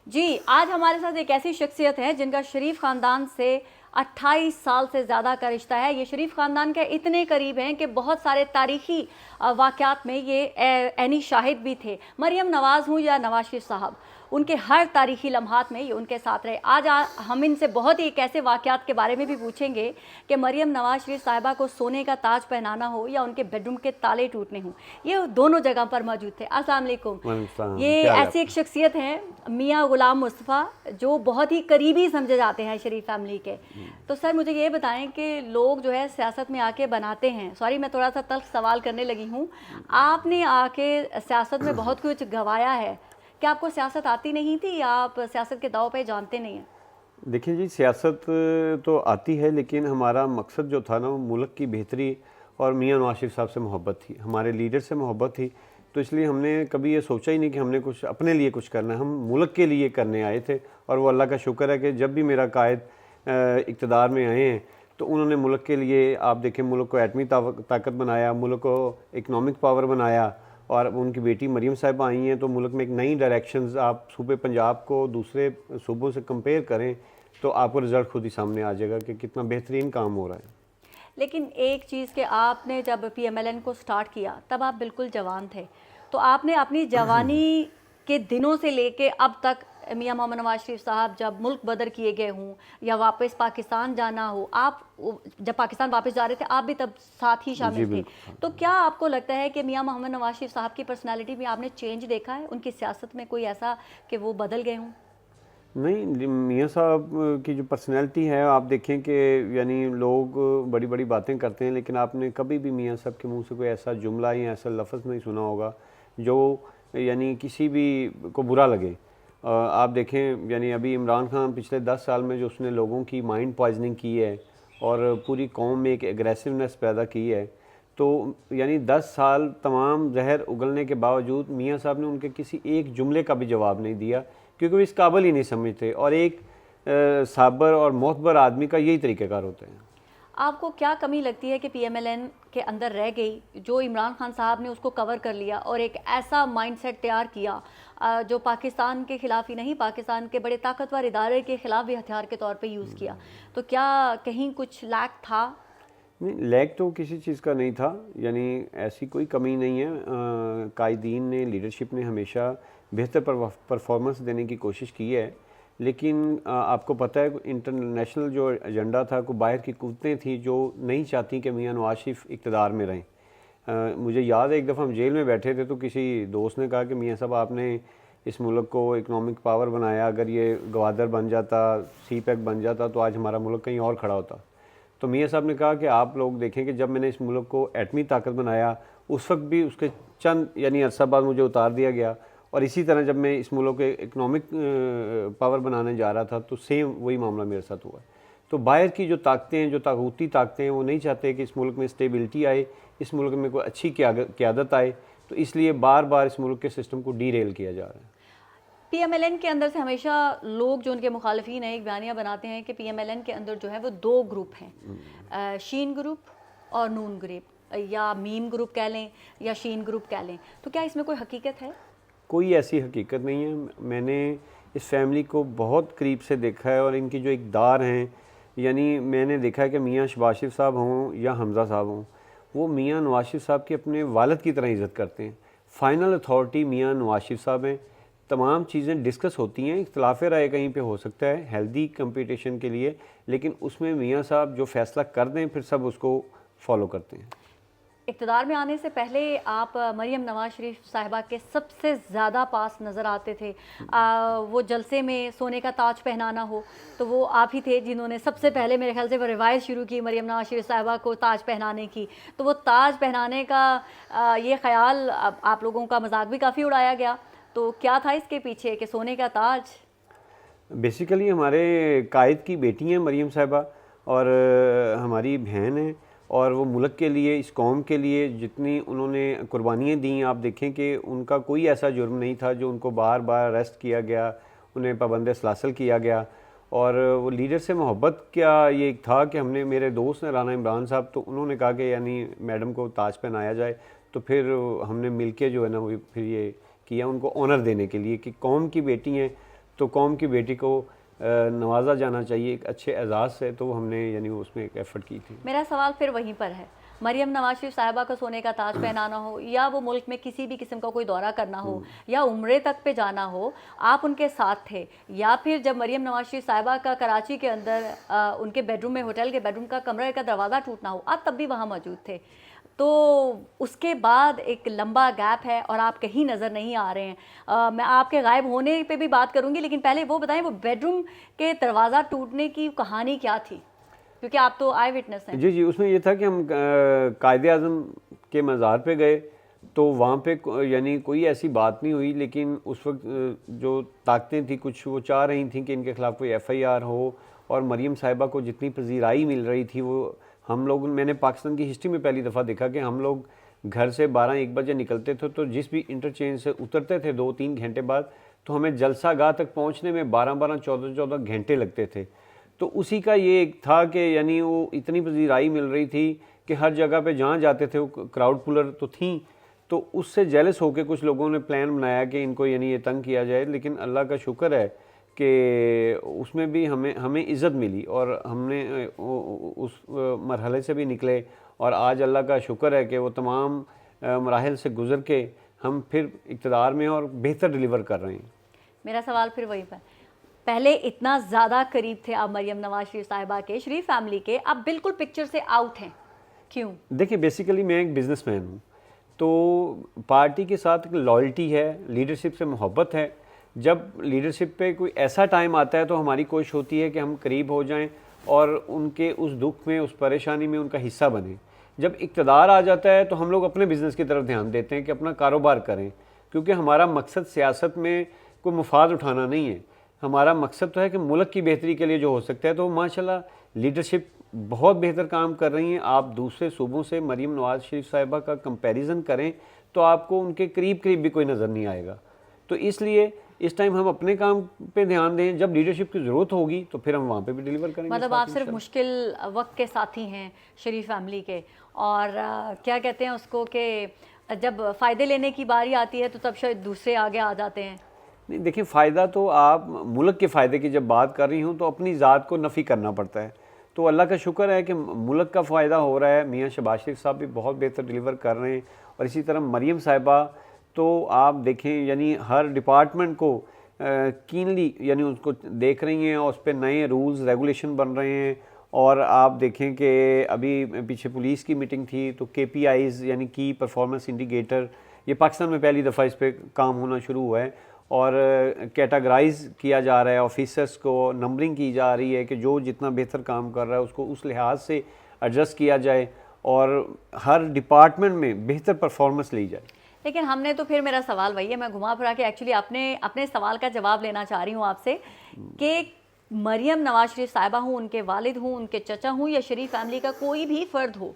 जी, आज हमारे साथ एक ऐसी शख्सियत है जिनका शरीफ ख़ानदान से 28 साल से ज़्यादा का रिश्ता है। ये शरीफ ख़ानदान के इतने करीब हैं कि बहुत सारे तारीख़ी वाक़यात में ये ऐनी शाहिद भी थे। मरियम नवाज़ हूँ या नवाज़ शरीफ साहब, उनके हर तारीख़ी लम्हात में ये उनके साथ रहे। आज हम इनसे बहुत ही एक ऐसे वाक़यात के बारे में भी पूछेंगे कि मरियम नवाज़ शरीफ साहिबा को सोने का ताज पहनाना हो या उनके बेडरूम के ताले टूटने हों, ये दोनों जगह पर मौजूद थे। अस्सलाम वालेकुम। ये ऐसी एक शख्सियत हैं मियाँ गुलाम मुस्तफ़ा, जो बहुत ही करीबी समझे जाते हैं शरीफ फैमिली के। तो सर मुझे ये बताएं कि लोग जो है सियासत में आके बनाते हैं, सॉरी मैं थोड़ा सा तल्ख सवाल करने लगी हूँ, आपने आके सियासत में बहुत कुछ गंवाया है, क्या आपको सियासत आती नहीं थी या आप सियासत के दाव पे जानते नहीं हैं? देखिए जी, सियासत तो आती है, लेकिन हमारा मकसद जो था ना, वो मुल्क की बेहतरी और मियाँ नवाज शरीफ साहब से मोहब्बत थी, हमारे लीडर से मोहब्बत थी। तो इसलिए हमने कभी ये सोचा ही नहीं कि हमने कुछ अपने लिए कुछ करना है, हम मुल्क के लिए करने आए थे। और वो अल्लाह का शुक्र है कि जब भी मेरा कायद इक़्तिदार में आए हैं तो उन्होंने मुल्क के लिए, आप देखें, मुल्क को एटमी ताकत बनाया, मुल्क को इकनॉमिक पावर बनाया। और उनकी बेटी मरीम साहिबा आई हैं तो मुल्क में एक नई डायरेक्शंस, आप सूबे पंजाब को दूसरे सूबों से कंपेयर करें तो आपको रिज़ल्ट खुद ही सामने आ जाएगा कि कितना बेहतरीन काम हो रहा है। लेकिन एक चीज़ कि आपने जब पीएमएलएन को स्टार्ट किया तब आप बिल्कुल जवान थे, तो आपने अपनी जवानी के दिनों से लेके अब तक मियाँ मोहम्मद नवाज शरीफ साहब जब मुल्क बदर किए गए हों या वापस पाकिस्तान जाना हो, आप जब पाकिस्तान वापस जा रहे थे आप भी तब साथ ही शामिल थे, तो क्या आपको लगता है कि मियाँ मोहम्मद नवाज शरीफ साहब की पर्सनैलिटी में आपने चेंज देखा है, उनकी सियासत में कोई ऐसा कि वो बदल गए हों? नहीं, मियाँ साहब की जो पर्सनैलिटी है, आप देखें कि यानी लोग बड़ी बड़ी बातें करते हैं, लेकिन आपने कभी भी मियाँ साहब के मुंह से कोई ऐसा जुमला या ऐसा लफ्ज़ नहीं सुना होगा जो यानी किसी भी को बुरा लगे। आप देखें, यानी अभी इमरान खान पिछले 10 साल में जो उसने लोगों की माइंड पॉइजनिंग की है और पूरी कौम में एक एग्रेसिवनेस पैदा की है, तो यानी 10 साल तमाम जहर उगलने के बावजूद मियाँ साहब ने उनके किसी एक जुमले का भी जवाब नहीं दिया, क्योंकि वो इस काबिल ही नहीं समझते। और एक साबर और मोहतबर आदमी का यही तरीक़ेकार होता है। आपको क्या कमी लगती है कि पीएमएलएन के अंदर रह गई, जो इमरान खान साहब ने उसको कवर कर लिया और एक ऐसा माइंडसेट तैयार किया जो पाकिस्तान के ख़िलाफ़ ही नहीं, पाकिस्तान के बड़े ताकतवर इदारे के ख़िलाफ़ भी हथियार के तौर पे यूज़ किया, तो क्या कहीं कुछ लैक था? नहीं, लैक तो किसी चीज़ का नहीं था, यानी ऐसी कोई कमी नहीं है। कायदीन ने, लीडरशिप ने हमेशा बेहतर परफॉर्मेंस देने की कोशिश की है, लेकिन आपको पता है इंटरनेशनल जो एजेंडा था, को बाहर की कुव्वतें थी जो नहीं चाहती कि मियाँ नवाज शरीफ इक़्तिदार में रहें। मुझे याद है एक दफ़ा हम जेल में बैठे थे तो किसी दोस्त ने कहा कि मियाँ साहब, आपने इस मुल्क को इकनॉमिक पावर बनाया, अगर ये गवादर बन जाता, सी पैक बन जाता तो आज हमारा मुल्क कहीं और खड़ा होता। तो मियाँ साहब ने कहा कि आप लोग देखें कि जब मैंने इस मुल्क को एटमी ताकत बनाया, उस वक्त भी उसके चंद यानी अरसा बाद मुझे उतार दिया गया, और इसी तरह जब मैं इस मुल्क के इकनॉमिक पावर बनाने जा रहा था तो सेम वही मामला मेरे साथ हुआ। तो बाहर की जो ताकतें हैं, जो ताकूती ताकतें हैं, वो नहीं चाहते कि इस मुल्क में स्टेबिलिटी आए, इस मुल्क में कोई अच्छी क़यादत आए, तो इसलिए बार बार इस मुल्क के सिस्टम को डीरेल किया जा रहा है। पीएमएलएन के अंदर से हमेशा लोग जो उनके मुखालिफिन हैं एक बयानिया बनाते हैं कि पीएमएलएन के अंदर जो है वो दो ग्रुप हैं, शीन ग्रुप और नून ग्रुप, या मीम ग्रुप कह लें या शीन ग्रुप कह लें, तो क्या इसमें कोई हकीकत है? कोई ऐसी हकीकत नहीं है। मैंने इस फैमिली को बहुत करीब से देखा है और इनकी जो इक़्तिदार हैं, यानी मैंने देखा है कि मियाँ शहबाज शरीफ साहब हों या हमज़ा साहब हों, वो मियाँ नवाज शरीफ साहब की अपने वालिद की तरह इज़्ज़त करते हैं। फ़ाइनल अथॉरिटी मियाँ नवाज शरीफ साहब हैं। तमाम चीज़ें डिस्कस होती हैं, इख्तिलाफ़ राय कहीं पे हो सकता है हेल्दी कंपटीशन के लिए, लेकिन उसमें मियाँ साहब जो फ़ैसला कर दें फिर सब उसको फॉलो करते हैं। इक़्तिदार में आने से पहले आप मरियम नवाज शरीफ साहिबा के सबसे ज़्यादा पास नज़र आते थे। वो जलसे में सोने का ताज पहनाना हो तो वो आप ही थे जिन्होंने सबसे पहले मेरे ख्याल से वो रिवायत शुरू की मरियम नवाज शरीफ साहिबा को ताज पहनाने की। तो वो ताज पहनाने का ये ख़्याल आप लोगों का मजाक भी काफ़ी उड़ाया गया, तो क्या था इसके पीछे कि सोने का ताज? बेसिकली हमारे कायद की बेटी हैं मरियम साहिबा, और हमारी बहन है, और वो मुल्क के लिए, इस कौम के लिए जितनी उन्होंने कुर्बानियाँ दी, आप देखें कि उनका कोई ऐसा जुर्म नहीं था जो उनको बार बार अरेस्ट किया गया, उन्हें पाबंद सलासल किया गया। और वो लीडर से मोहब्बत क्या ये था कि हमने, मेरे दोस्त ने राना इमरान साहब, तो उन्होंने कहा कि यानी मैडम को ताज पहनाया जाए, तो फिर हमने मिल के जो है ना वो फिर ये किया उनको ऑनर देने के लिए कि कौम की बेटी हैं तो कौम की बेटी को नवाजा जाना चाहिए एक अच्छे एजाज़ से, तो हमने यानी उसमें एक एफ़र्ट की थी। मेरा सवाल फिर वहीं पर है, मरियम नवाज शरीफ साहिबा को सोने का ताज पहनाना हो, या वो मुल्क में किसी भी किस्म का कोई दौरा करना हो, या उम्रे तक पे जाना हो, आप उनके साथ थे, या फिर जब मरियम नवाज शरीफ साहिबा का कराची के अंदर उनके बेडरूम में, होटल के बेडरूम का कमरे का दरवाज़ा टूटना हो, आप तब भी वहाँ मौजूद थे। तो उसके बाद एक लंबा गैप है और आप कहीं नज़र नहीं आ रहे हैं। मैं आपके गायब होने पे भी बात करूंगी, लेकिन पहले वो बताएं, वो बेडरूम के दरवाज़ा टूटने की कहानी क्या थी, क्योंकि आप तो आई विटनेस हैं। जी जी, उसमें ये था कि हम कायदे आज़म के मज़ार पे गए, तो वहाँ पे यानी कोई ऐसी बात नहीं हुई, लेकिन उस वक्त जो ताकतें थी कुछ वो चाह रही थी कि इनके ख़िलाफ़ कोई FIR हो, और मरियम साहिबा को जितनी पजीराई मिल रही थी वो हम लोग, मैंने पाकिस्तान की हिस्ट्री में पहली दफ़ा देखा कि हम लोग घर से 12-1 बजे निकलते थे, तो जिस भी इंटरचेंज से उतरते थे 2-3 घंटे बाद, तो हमें जलसा गाह तक पहुँचने में 12-12, 14-14 घंटे लगते थे। तो उसी का ये एक था कि यानी वो इतनी पजीराई मिल रही थी कि हर जगह पे जहाँ जाते थे वो क्राउड पुलर तो थी, तो उससे जेलस होकर कुछ लोगों ने प्लान बनाया कि इनको यानी ये तंग किया जाए। लेकिन अल्लाह का शुक्र है कि उसमें भी हमें इज़्ज़त मिली और हमने उस मरहले से भी निकले, और आज अल्लाह का शुक्र है कि वो तमाम मराहिल से गुज़र के हम फिर इक़्तिदार में और बेहतर डिलीवर कर रहे हैं। मेरा सवाल फिर वहीं पर, पहले इतना ज़्यादा करीब थे आप मरियम नवाज शरीफ साहिबा के, शरीफ फैमिली के, अब बिल्कुल पिक्चर से आउट हैं, क्यों? देखिए, बेसिकली मैं एक बिजनेसमैन हूँ, तो पार्टी के साथ एक लॉयल्टी है, लीडरशिप से मोहब्बत है। जब लीडरशिप पे कोई ऐसा टाइम आता है तो हमारी कोशिश होती है कि हम करीब हो जाएं और उनके उस दुख में, उस परेशानी में उनका हिस्सा बने। जब इक़्तिदार आ जाता है तो हम लोग अपने बिज़नेस की तरफ ध्यान देते हैं कि अपना कारोबार करें, क्योंकि हमारा मकसद सियासत में कोई मुफाद उठाना नहीं है। हमारा मकसद तो है कि मुल्क की बेहतरी के लिए जो हो सकता है। तो माशाल्लाह लीडरशिप बहुत बेहतर काम कर रही हैं। आप दूसरे सूबों से मरियम नवाज शरीफ साहिबा का कंपैरिजन करें तो आपको उनके करीब करीब भी कोई नज़र नहीं आएगा। तो इसलिए इस टाइम हम अपने काम पे ध्यान दें, जब लीडरशिप की ज़रूरत होगी तो फिर हम वहाँ पे भी डिलीवर करेंगे। मतलब आप सिर्फ मुश्किल वक्त के साथी हैं शरीफ फैमिली के, और क्या कहते हैं उसको कि जब फ़ायदे लेने की बारी आती है तो तब शायद दूसरे आगे आ जाते हैं। नहीं, देखिए, फ़ायदा तो आप मुल्क के फ़ायदे की जब बात कर रही हूँ तो अपनी ज़ात को नफ़ी करना पड़ता है। तो अल्लाह का शुक्र है कि मुल्क का फ़ायदा हो रहा है। मियाँ शहबाज शरीफ साहब भी बहुत बेहतर डिलीवर कर रहे हैं, और इसी तरह मरियम साहिबा तो आप देखें यानी हर डिपार्टमेंट को कीनली यानी उसको देख रही हैं, और उस पर नए रूल्स रेगुलेशन बन रहे हैं। और आप देखें कि अभी पीछे पुलिस की मीटिंग थी, तो KPIs यानी की परफॉर्मेंस इंडिकेटर, ये पाकिस्तान में पहली दफ़ा इस पर काम होना शुरू हुआ है, और कैटेगराइज किया जा रहा है ऑफिसर्स को, नंबरिंग की जा रही है कि जो जितना बेहतर काम कर रहा है उसको उस लिहाज से एडजस्ट किया जाए और हर डिपार्टमेंट में बेहतर परफॉर्मेंस ली जाए। लेकिन हमने तो, फिर मेरा सवाल वही है, मैं घुमा फिरा के एक्चुअली अपने सवाल का जवाब लेना चाह रही हूँ आपसे कि मरियम नवाज शरीफ साहिबा हूँ, उनके वालिद हूँ, उनके चचा हूँ, या शरीफ फैमिली का कोई भी फ़र्द हो,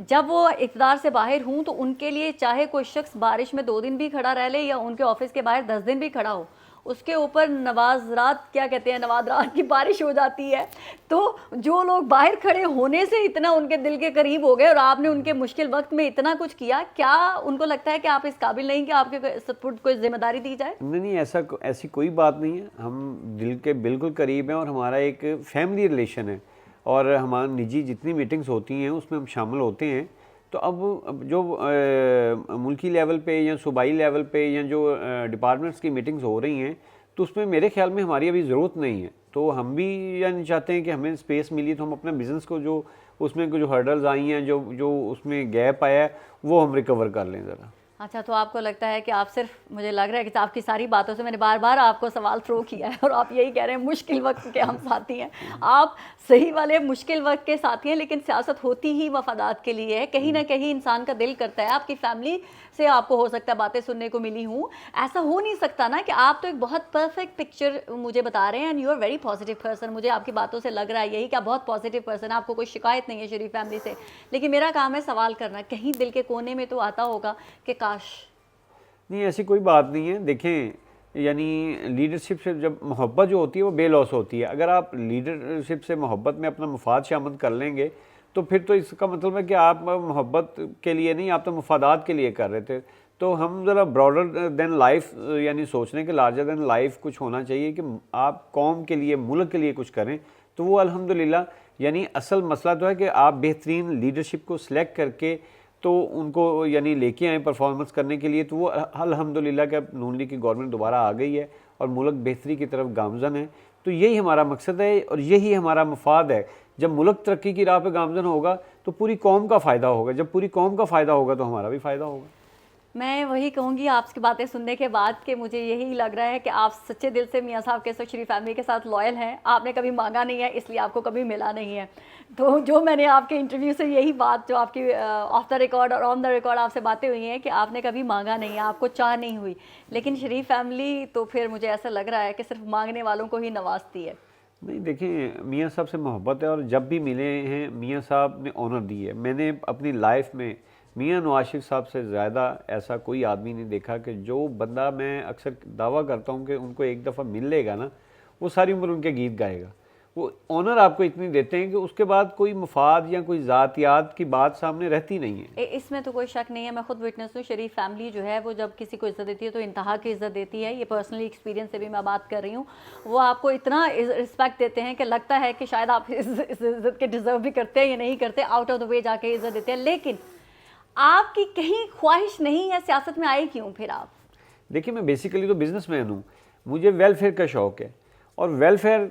जब वो इक़्तिदार से बाहर हूँ तो उनके लिए चाहे कोई शख्स बारिश में 2 दिन भी खड़ा रह ले या उनके ऑफिस के बाहर 10 दिन भी खड़ा हो, उसके ऊपर नवाजरात, क्या कहते हैं, नवाजरात की बारिश हो जाती है। तो जो लोग बाहर खड़े होने से इतना उनके दिल के करीब हो गए और आपने उनके मुश्किल वक्त में इतना कुछ किया, क्या उनको लगता है कि आप इस काबिल नहीं कि आपके सपोर्ट कोई जिम्मेदारी दी जाए? नहीं, ऐसी कोई बात नहीं है। हम दिल के बिल्कुल करीब हैं और हमारा एक फैमिली रिलेशन है, और हमारी निजी जितनी मीटिंग्स होती हैं उसमें हम शामिल होते हैं। तो अब जो मुल्की लेवल पे या सूबाई लेवल पे या जो डिपार्टमेंट्स की मीटिंग्स हो रही हैं, तो उसमें मेरे ख्याल में हमारी अभी ज़रूरत नहीं है। तो हम भी यानी चाहते हैं कि हमें स्पेस मिली तो हम अपने बिज़नेस को, जो उसमें जो हर्डल्स आई हैं, जो उसमें गैप आया है, वो हम रिकवर कर लें ज़रा। अच्छा, तो आपको लगता है कि आप सिर्फ, मुझे लग रहा है कि आपकी सारी बातों से मैंने बार बार आपको सवाल थ्रो किया है और आप यही कह रहे हैं मुश्किल वक्त के हम साथी हैं। आप सही वाले मुश्किल वक्त के साथी हैं, लेकिन सियासत होती ही वफादात के लिए है। कहीं ना कहीं इंसान का दिल करता है, आपकी फैमिली से आपको हो सकता है बातें सुनने को मिली हूँ, ऐसा हो नहीं सकता ना कि आप तो एक बहुत परफेक्ट पिक्चर मुझे बता रहे हैं, and you are very positive person. मुझे आपकी बातों से लग रहा है यही कि आप बहुत पॉजिटिव पर्सन है, आपको कोई शिकायत नहीं है शरीफ फैमिली से। लेकिन मेरा काम है सवाल करना, कहीं दिल के कोने में तो आता होगा कि काश। नहीं, ऐसी कोई बात नहीं है। देखें, यानी लीडरशिप से जब मोहब्बत जो होती है वो बेलॉस होती है। अगर आप लीडरशिप से मोहब्बत में अपना मुफाद शामिल कर लेंगे तो फिर तो इसका मतलब है कि आप मोहब्बत के लिए नहीं, आप तो मुफादात के लिए कर रहे थे। तो हम ज़रा ब्रॉडर देन लाइफ यानी सोचने के लार्जर देन लाइफ कुछ होना चाहिए कि आप कौम के लिए, मुल्क के लिए कुछ करें। तो वो अल्हम्दुलिल्लाह, यानी असल मसला तो है कि आप बेहतरीन लीडरशिप को सिलेक्ट करके तो उनको यानी लेके आए परफॉर्मेंस करने के लिए, तो वो अल्हम्दुलिल्लाह कि अब नून लीग की गवर्नमेंट दोबारा आ गई है और मुल्क बेहतरी की तरफ गामजन है। तो यही हमारा मकसद है और यही हमारा मफाद है। जब मुल्क तरक्की की राह पे गामजन होगा तो पूरी कौम का फ़ायदा होगा, जब पूरी कौम का फ़ायदा होगा तो हमारा भी फ़ायदा होगा। मैं वही कहूँगी आपकी बातें सुनने के बाद कि मुझे यही लग रहा है कि आप सच्चे दिल से मियाँ साहब के साथ शरीफ फैमिली के साथ लॉयल हैं। आपने कभी मांगा नहीं है, इसलिए आपको कभी मिला नहीं है। तो जो मैंने आपके इंटरव्यू से यही बात, जो आपकी ऑफ द रिकॉर्ड और ऑन द रिकॉर्ड आपसे बातें हुई हैं कि आपने कभी मांगा नहीं है, आपको चाह नहीं हुई। लेकिन शरीफ फैमिली तो फिर मुझे ऐसा लग रहा है कि सिर्फ मांगने वालों को ही नवाजती है। नहीं, देखिए, मियाँ साहब से मोहब्बत है और जब भी मिले हैं मियाँ साहब ने ऑनर दी है। मैंने अपनी लाइफ में मियाँ नवाज शरीफ साहब से ज़्यादा ऐसा कोई आदमी नहीं देखा कि जो बंदा, मैं अक्सर दावा करता हूँ कि उनको एक दफ़ा मिल लेगा ना, वो सारी उम्र उनके गीत गाएगा। वो ऑनर आपको इतनी देते हैं कि उसके बाद कोई मफाद या कोई ज़ातियात की बात सामने रहती नहीं है। इसमें तो कोई शक नहीं है। मैं खुद विटनेस हूँ। शरीफ फैमिली जो है वो जब किसी को इज़्ज़त देती है तो इंतहा की इज़्ज़त देती है। ये पर्सनली एक्सपीरियंस से भी मैं बात कर रही हूँ। वो आपको इतना रिस्पेक्ट देते हैं कि लगता है कि शायद आप इस इज़्ज़त के डिज़र्व भी करते हैं या नहीं करते, आउट ऑफ द वे जाके इज़्ज़त देते हैं। लेकिन आपकी कहीं ख्वाहिश नहीं है, सियासत में आए क्यों फिर आप? देखिए, मैं बेसिकली तो बिजनेसमैन हूँ, मुझे वेलफेयर का शौक है और वेलफेयर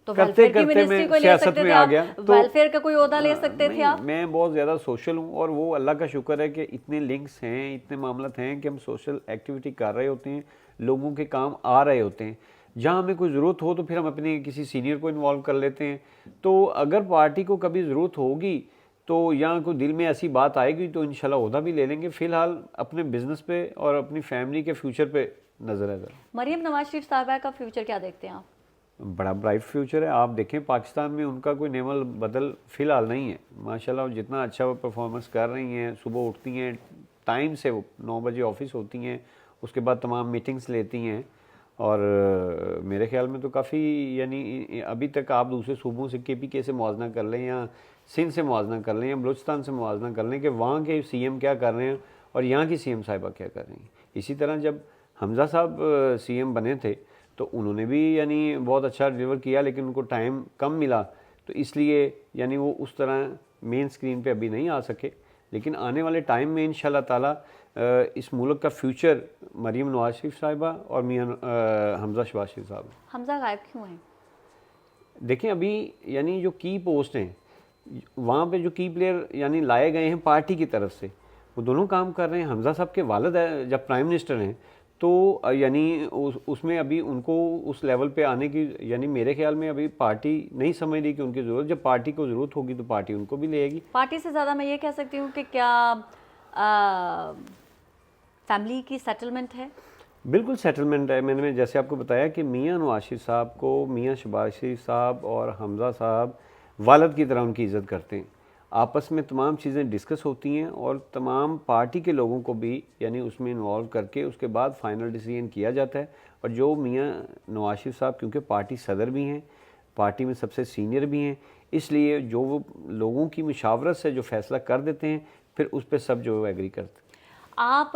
तो करते वेलफेयर की करते मिनिस्ट्री मैं को ले सियासत सकते में थे आ आप, गया। तो वेलफेयर का कोई ओहदा ले सकते थे नहीं, आप। मैं बहुत ज़्यादा सोशल हूँ और वो अल्लाह का शुक्र है कि इतने लिंक्स हैं, इतने मामलत हैं कि हम सोशल एक्टिविटी कर रहे होते हैं, लोगों के काम आ रहे होते हैं। जहाँ हमें कोई ज़रूरत हो तो फिर हम अपने किसी सीनियर को इन्वॉल्व कर लेते हैं। तो अगर पार्टी को कभी ज़रूरत होगी तो या कोई दिल में ऐसी बात आएगी तो इंशाल्लाह ओहदा भी ले लेंगे। फ़िलहाल अपने बिजनेस पे और अपनी फैमिली के फ्यूचर पे नज़र है ज़रा। मरियम नवाज शरीफ साहबा का फ्यूचर क्या देखते हैं आप? बड़ा ब्राइट फ्यूचर है। आप देखें, पाकिस्तान में उनका कोई नेमल बदल फ़िलहाल नहीं है। माशाल्लाह जितना अच्छा वो परफॉर्मेंस कर रही हैं, सुबह उठती हैं टाइम से, वो 9 बजे ऑफिस होती हैं, उसके बाद तमाम मीटिंग्स लेती हैं और मेरे ख्याल में तो काफ़ी, यानी अभी तक आप दूसरे सूबों से KPK से मुआवजा कर लें या सिंध से मुआवजा कर लें या बलूचिस्तान से मुआवजा कर लें कि वहाँ के CM क्या कर रहे हैं और यहाँ की CM साहिबा क्या कर रही हैं। इसी तरह जब हमज़ा साहब CM बने थे तो उन्होंने भी यानी बहुत अच्छा डिलीवर किया, लेकिन उनको टाइम कम मिला तो इसलिए यानी वो उस तरह मेन स्क्रीन पे अभी नहीं आ सके। लेकिन आने वाले टाइम में इंशाल्लाह ताला इस मुल्क का फ्यूचर मरीम नवाज शरीफ साहिबा और मियाँ हमज़ा शहबाज शरीफ साहब। हमजा गायब क्यों हैं? देखें, अभी यानी जो की पोस्ट हैं वहाँ पे जो की प्लेयर यानी लाए गए हैं पार्टी की तरफ से, वो दोनों काम कर रहे हैं। हमज़ा साहब के वालिद जब प्राइम मिनिस्टर हैं तो यानी उसमें अभी उनको उस लेवल पे आने की, यानी मेरे ख्याल में अभी पार्टी नहीं समझ रही कि उनकी ज़रूरत, जब पार्टी को ज़रूरत होगी तो पार्टी उनको भी लेगी। पार्टी से ज़्यादा मैं ये कह सकती हूँ कि क्या फैमिली की सेटलमेंट है? बिल्कुल सेटलमेंट है। मैंने जैसे आपको बताया कि मियाँ नवाज शरीफ साहब को मियाँ शहबाज शरीफ साहब और हमज़ा साहब वालिद की तरह उनकी इज़्ज़त करते हैं। आपस में तमाम चीज़ें डिस्कस होती हैं और तमाम पार्टी के लोगों को भी यानी उसमें इन्वॉल्व करके उसके बाद फाइनल डिसीजन किया जाता है। और जो मियाँ नवाज शरीफ साहब क्योंकि पार्टी सदर भी हैं, पार्टी में सबसे सीनियर भी हैं, इसलिए जो वो लोगों की मुशावरत से जो फैसला कर देते हैं फिर उस पर सब जो एग्री करते हैं। आप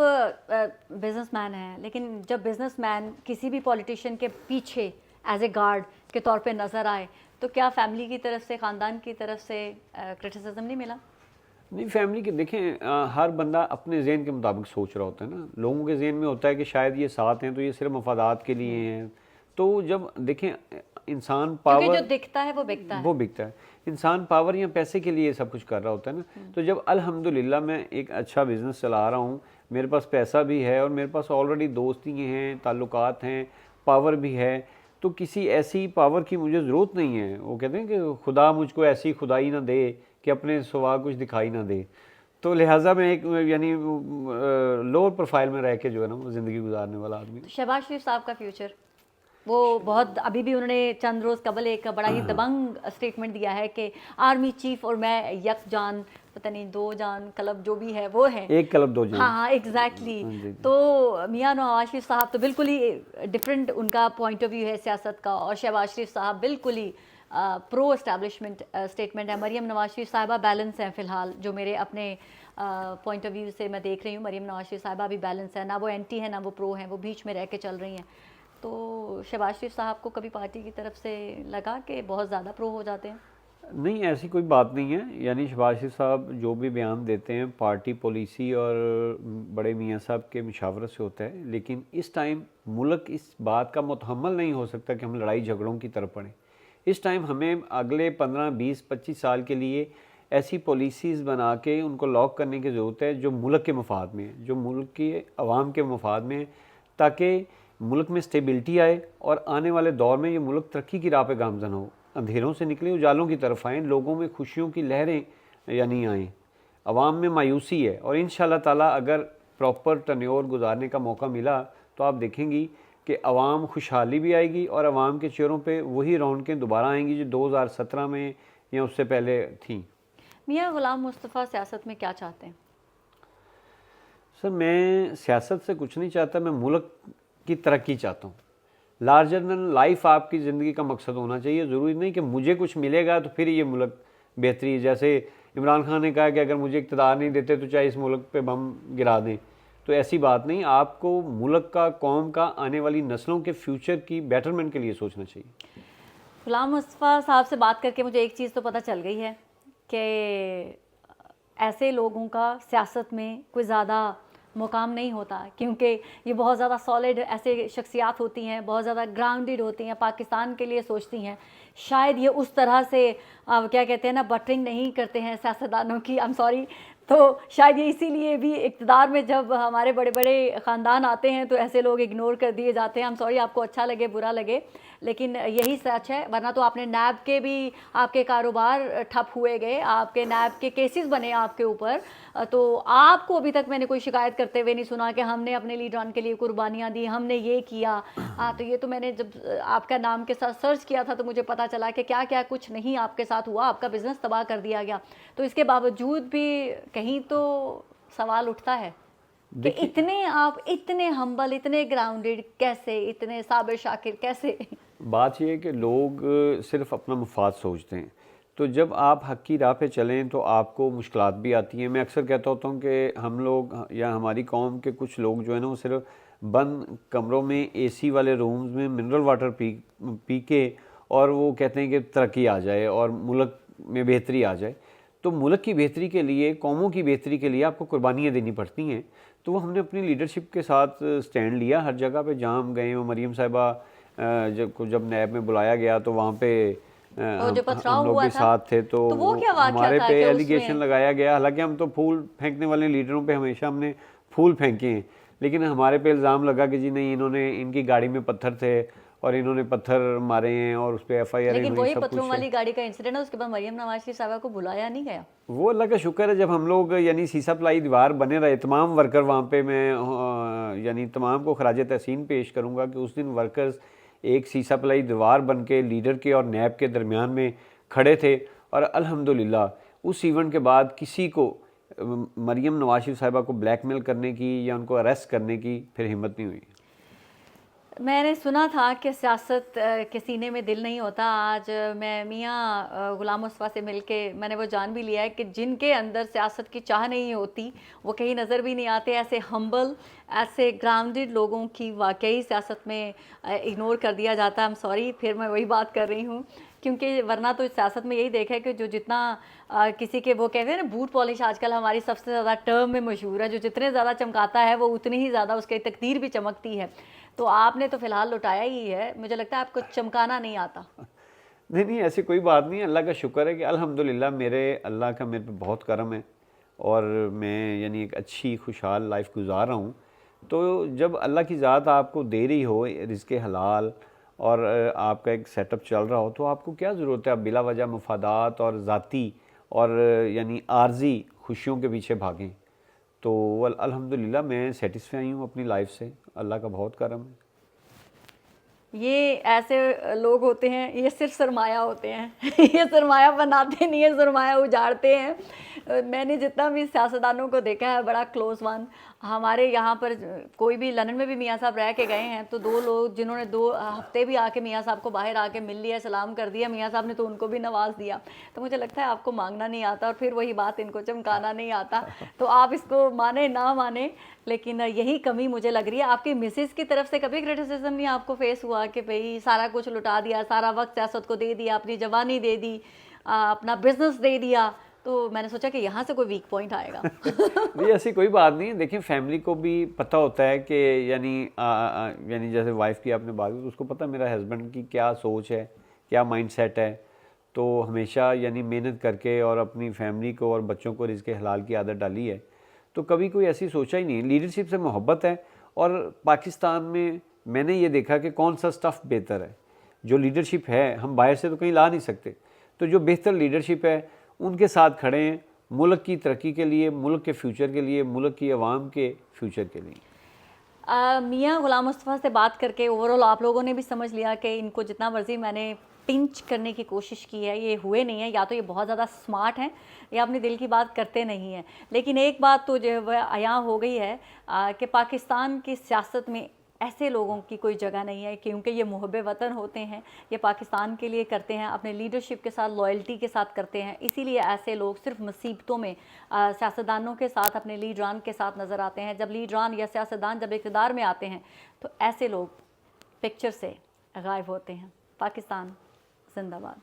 बिजनेसमैन हैं, लेकिन जब बिजनेसमैन किसी भी पॉलिटिशियन के पीछे एज ए गार्ड के तौर पे नज़र आए तो क्या फैमिली की तरफ से, ख़ानदान की तरफ से क्रिटिसिज्म नहीं मिला? नहीं, फैमिली के देखें, हर बंदा अपने जहन के मुताबिक सोच रहा होता है ना। लोगों के जहन में होता है कि शायद ये साथ हैं तो ये सिर्फ मफादात के लिए हैं। तो जब देखें इंसान पावर जो दिखता है वो बिकता है, वो बिकता है। इंसान पावर या पैसे के लिए सब कुछ कर रहा होता है ना। तो जब अल्हम्दुलिल्लाह मैं एक अच्छा बिजनेस चला रहा हूँ, मेरे पास पैसा भी है और मेरे पास ऑलरेडी दोस्ती हैं, ताल्लुकात हैं, पावर भी है, तो किसी ऐसी पावर की मुझे ज़रूरत नहीं है। वो कहते हैं कि खुदा मुझको ऐसी खुदाई ना दे कि अपने सिवा कुछ दिखाई ना दे। तो लिहाजा मैं एक यानी लोअर प्रोफाइल में रह के जो है ना वो ज़िंदगी गुजारने वाला आदमी। शहबाज शरीफ साहब का फ्यूचर, वो बहुत अभी भी उन्होंने चंद रोज़ कबल एक बड़ा ही दबंग स्टेटमेंट दिया है कि आर्मी चीफ और मैं यक जान, पता नहीं दो जान कलब जो भी है वो है, एक कलब दो जान। हाँ एग्जैक्टली। तो मियाँ नवाज शरीफ साहब तो बिल्कुल ही डिफरेंट उनका पॉइंट ऑफ व्यू है सियासत का, और शहबाज शरीफ साहब बिल्कुल ही प्रो एस्टैब्लिशमेंट स्टेटमेंट है। मरियम नवाज शरीफ साहिबा बैलेंस हैं फ़िलहाल, जो मेरे अपने पॉइंट ऑफ व्यू से मैं देख रही हूँ, मरीम नवाज शरीफ साहिबा भी बैलेंस है, ना वो एंटी है ना वो प्रो हैं, वो बीच में रह के चल रही हैं। तो शहबाज शरीफ साहब को कभी पार्टी की तरफ से लगा कि बहुत ज़्यादा प्रो हो जाते हैं? नहीं, ऐसी कोई बात नहीं है। यानी शहबाज शरीफ साहब जो भी बयान देते हैं पार्टी पॉलिसी और बड़े मियाँ साहब के मशावरत से होता है, लेकिन इस टाइम मुल्क इस बात का मुतहम्मल नहीं हो सकता कि हम लड़ाई झगड़ों की तरफ बढ़ें। इस टाइम हमें अगले 15, 20, 25 साल के लिए ऐसी पॉलिसीज़ बना के उनको लॉक करने की ज़रूरत है जो मुल्क के मफाद में है, जो मुल्क के अवाम के मफाद में है, ताकि मुल्क में स्टेबिलिटी आए और आने वाले दौर में ये मुल्क तरक्की की राह पे गामज़न हो, अंधेरों से निकले उजालों की तरफ आएँ, लोगों में खुशियों की लहरें यानी आएँ, अवाम में मायूसी है। और इंशाअल्लाह ताला अगर प्रॉपर टर्न्योर गुजारने का मौका मिला तो आप देखेंगी कि अवाम खुशहाली भी आएगी और अवाम के चेहरों पे वही रौनकें दोबारा आएंगी जो 2017 में या उससे पहले थीं। मियाँ ग़ुलाम मुस्तफ़ा सियासत में क्या चाहते हैं? सर, मैं सियासत से कुछ नहीं चाहता, मैं मुल्क की तरक्की चाहता हूँ। लार्जर देन लाइफ आपकी ज़िंदगी का मकसद होना चाहिए। ज़रूरी नहीं कि मुझे कुछ मिलेगा तो फिर ये मुल्क बेहतरी, जैसे इमरान खान ने कहा कि अगर मुझे इक़्तिदार नहीं देते तो चाहे इस मुल्क पे बम गिरा दें, तो ऐसी बात नहीं। आपको मुल्क का, कौम का, आने वाली नस्लों के फ्यूचर की बेटरमेंट के लिए सोचना चाहिए। ग़ुलाम मुस्तफ़ा साहब से बात करके मुझे एक चीज़ तो पता चल गई है कि ऐसे लोगों का सियासत में कोई ज़्यादा मुकाम नहीं होता, क्योंकि ये बहुत ज़्यादा सॉलिड ऐसे शख्सियात होती हैं, बहुत ज़्यादा ग्राउंडेड होती हैं, पाकिस्तान के लिए सोचती हैं। शायद ये उस तरह से क्या कहते हैं ना, बटरिंग नहीं करते हैं सियासतदानों की, आई एम सॉरी। तो शायद ये इसीलिए भी इक़्तिदार में जब हमारे बड़े बड़े ख़ानदान आते हैं तो ऐसे लोग इग्नोर कर दिए जाते हैं। आई एम सॉरी, आपको अच्छा लगे बुरा लगे, लेकिन यही सच है। वरना तो आपने नैब के भी, आपके कारोबार ठप हुए गए, आपके नैब के केसेस बने आपके ऊपर, तो आपको अभी तक मैंने कोई शिकायत करते हुए नहीं सुना कि हमने अपने लीडरान के लिए कुर्बानियाँ दी, हमने ये किया। तो ये तो मैंने जब आपका नाम के साथ सर्च किया था तो मुझे पता चला कि क्या क्या कुछ नहीं आपके साथ हुआ, आपका बिज़नेस तबाह कर दिया गया। तो इसके बावजूद भी कहीं तो सवाल उठता है कि इतने आप इतने हम्बल, इतने ग्राउंडेड कैसे, इतने साबिर शाकिर कैसे? बात यह है कि लोग सिर्फ अपना मुफाद सोचते हैं। तो जब आप हक़ की राह पे चलें तो आपको मुश्किलात भी आती हैं। मैं अक्सर कहता होता हूँ कि हम लोग या हमारी कौम के कुछ लोग जो है ना, वो सिर्फ बंद कमरों में एसी वाले रूम्स में मिनरल वाटर पी के और वो कहते हैं कि तरक्की आ जाए और मुल्क में बेहतरी आ जाए। तो मुल्क की बेहतरी के लिए, कौमों की बेहतरी के लिए आपको कुर्बानियाँ देनी पड़ती हैं। तो वो हमने अपनी लीडरशिप के साथ स्टैंड लिया। हर जगह पे जहाँ हम गए, वो मरीम साहिबा जब नैब में बुलाया गया तो वहाँ पे हम लोग भी साथ थे। तो वो क्या हमारे था पे कि एलिगेशन लगाया गया। हालांकि हम तो फूल फेंकने वाले लीडरों पे हमेशा हमने फूल फेंके हैं, लेकिन हमारे पे इल्ज़ाम लगा कि जी नहीं, इन्होंने, इनकी गाड़ी में पत्थर थे और इन्होंने पत्थर मारे हैं और उस पर FIR लेकिन हुई, वही सब पत्थरों कुछ वाली है। गाड़ी का इंसिडेंट है, उसके बाद मरियम नवाज शरीफ साहबा को बुलाया नहीं गया। वो अल्लाह का शुक्र है, जब हम लोग यानी सीसा प्लाई दीवार बने रहे, तमाम वर्कर वहाँ पे, मैं यानी तमाम को खराज तहसीन पेश करूँगा कि उस दिन वर्कर्स एक सीसा प्लाई दीवार बन के लीडर के और नैब के दरमियान में खड़े थे। और अल्हम्दुलिल्लाह उस इवेंट के बाद किसी को मरियम नवाज शरीफ साहिबा को ब्लैकमेल करने की या उनको अरेस्ट करने की फिर हिम्मत नहीं हुई। मैंने सुना था कि सियासत के सीने में दिल नहीं होता। आज मैं मियाँ ग़ुलाम मुस्तफ़ा से मिलके मैंने वो जान भी लिया है कि जिनके अंदर सियासत की चाह नहीं होती वो कहीं नज़र भी नहीं आते। ऐसे हम्बल, ऐसे ग्राउंडेड लोगों की वाकई सियासत में इग्नोर कर दिया जाता है। आई एम सॉरी, फिर मैं वही बात कर रही हूँ, क्योंकि वरना तो सियासत में यही देखा है कि जो जितना किसी के, वो कहते हैं ना, बूट पॉलिश आजकल हमारी सबसे ज़्यादा टर्म में मशहूर है, जो जितने ज़्यादा चमकाता है वो उतनी ही ज़्यादा उसकी तकदीर भी चमकती है। तो आपने तो फ़िलहाल लुटाया ही है, मुझे लगता है आपको चमकाना नहीं आता। नहीं नहीं, ऐसी कोई बात नहीं है। अल्लाह का शुक्र है कि अल्हम्दुलिल्लाह अल्लाह का मेरे पे बहुत करम है और मैं यानी एक अच्छी खुशहाल लाइफ गुजार रहा हूँ। तो जब अल्लाह की ज़ात आपको दे रही हो रिज़्क़ हलाल और आपका एक सेटअप चल रहा हो, तो आपको क्या ज़रूरत है आप बिला वजह मफादात और ज़ाती और यानी आर्जी खुशियों के पीछे भागें। तो अल्हम्दुलिल्लाह मैं सेटिस्फाई हूँ अपनी लाइफ से, अल्लाह का बहुत करम है। ये ऐसे लोग होते हैं, ये सिर्फ सरमाया होते हैं ये सरमाया बनाते नहीं है, सरमाया उजाड़ते हैं। मैंने जितना भी सियासतदानों को देखा है, बड़ा क्लोज वन, हमारे यहाँ पर कोई भी लंदन में भी मियाँ साहब रह के गए हैं तो 2 लोग जिन्होंने 2 हफ्ते भी आके मियाँ साहब को बाहर आके मिल लिया, सलाम कर दिया, मियाँ साहब ने तो उनको भी नवाज दिया। तो मुझे लगता है आपको मांगना नहीं आता और फिर वही बात, इनको चमकाना नहीं आता। तो आप इसको माने ना माने, लेकिन यही कमी मुझे लग रही है। आपकी मिसेस की तरफ से कभी क्रिटिसिज्म नहीं आपको फेस हुआ कि भाई सारा कुछ लुटा दिया, सारा वक्त सियासत को दे दिया, अपनी जवानी दे दी, अपना बिजनेस दे दिया? तो मैंने सोचा कि यहाँ से कोई वीक पॉइंट आएगा। नहीं, ऐसी कोई बात नहीं है। देखिए, फैमिली को भी पता होता है कि यानी जैसे वाइफ की आपने बात की तो उसको पता है मेरा हस्बैंड की क्या सोच है, क्या माइंडसेट है। तो हमेशा यानी मेहनत करके और अपनी फैमिली को और बच्चों को रिज़्क़ हलाल की आदत डाली है, तो कभी कोई ऐसी सोचा ही नहीं। लीडरशिप से मोहब्बत है। और पाकिस्तान में मैंने ये देखा कि कौन सा स्टफ़ बेहतर है। जो लीडरशिप है हम बाहर से तो कहीं ला नहीं सकते, तो जो बेहतर लीडरशिप है उनके साथ खड़े हैं, मुल्क की तरक्की के लिए, मुल्क के फ्यूचर के लिए, मुल्क की आवाम के फ्यूचर के लिए। मियाँ गुलाम मुस्तफ़ा से बात करके ओवरऑल आप लोगों ने भी समझ लिया कि इनको जितना मर्जी मैंने पिंच करने की कोशिश की है, ये हुए नहीं है। या तो ये बहुत ज़्यादा स्मार्ट हैं या अपनी दिल की बात करते नहीं हैं। लेकिन एक बात तो जो है वह आया हो गई है कि पाकिस्तान की सियासत में ऐसे लोगों की कोई जगह नहीं है, क्योंकि ये मुहब्बे वतन होते हैं, ये पाकिस्तान के लिए करते हैं, अपने लीडरशिप के साथ लॉयल्टी के साथ करते हैं। इसीलिए ऐसे लोग सिर्फ मुसीबतों में सियासतदानों के साथ, अपने लीडरान के साथ नज़र आते हैं। जब लीडरान या सियासतदान जब इक़्तिदार में आते हैं तो ऐसे लोग पिक्चर से गायब होते हैं। पाकिस्तान जिंदाबाद।